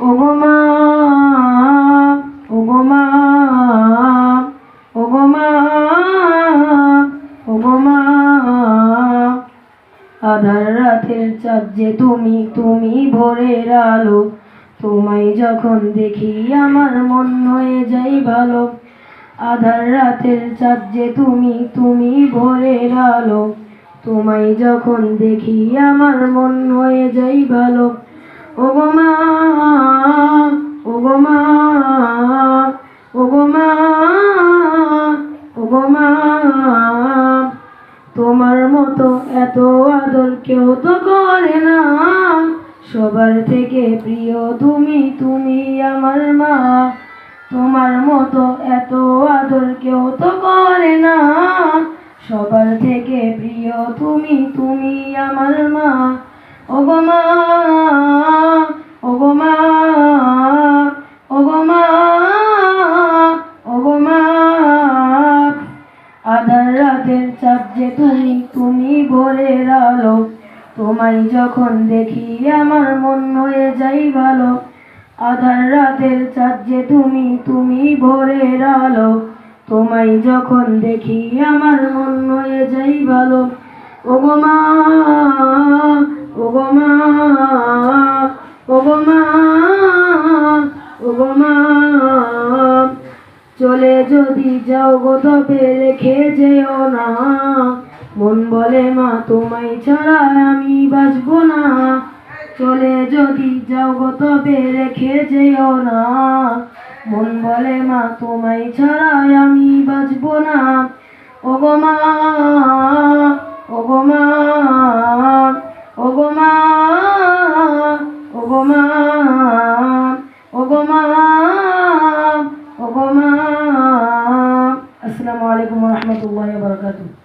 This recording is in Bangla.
ওগো মা, ওগো মা, ওগো মা, ওগো মা, আধার রাতের চাঁদ যে তুমি, তুমি ভোরের আলো। তোমায় যখন দেখি আমার মন হয়ে যাই ভালো। আধার রাতের চাঁদ যে তুমি, তুমি ভোরের আলো। তোমায় যখন দেখি আমার মন হয়ে যাই ভালো। ওগো মা, ওগো মা, ওগো মা, ওগো মা, তোমার মতো এত আদর কেউ তো করে না। সবার থেকে প্রিয় তুমি, তুমি আমার মা। তোমার মতো এত আদর কেউ তো করে না। সবার থেকে প্রিয় তুমি, তুমি আমার মা। ওগো মা, ওগো মা, ওগো মা, ওগো মা, আধার রাতের চাঁদ যে তুমি, তুমি ভোরের আলো। তোমায় যখন দেখি আমার মন হয়ে যাই ভালো। আধার রাতের চাঁদ যে তুমি, তুমি ভোরের আলো। তোমায় যখন দেখি আমার মন হয়ে যাই ভালো। ওগো মা, ওগো মা, ওগো মা, ওগো মা, চলে যদি যাও গো তবে রেখে যেও না। মন বলে মা তোমায় ছাড়া আমি বাঁচবো না। চলে যদি যাও গো তবে রেখে যেও না। মন বলে মা তোমায় ছাড়া আমি বাঁচবো না। ওগো মা, ওগো মা, ওগো মা, ওগো মা, ওগো মা, ওগো মা। আসসালামু আলাইকুম ওয়া রাহমাতুল্লাহি ওয়া বারাকাতুহু।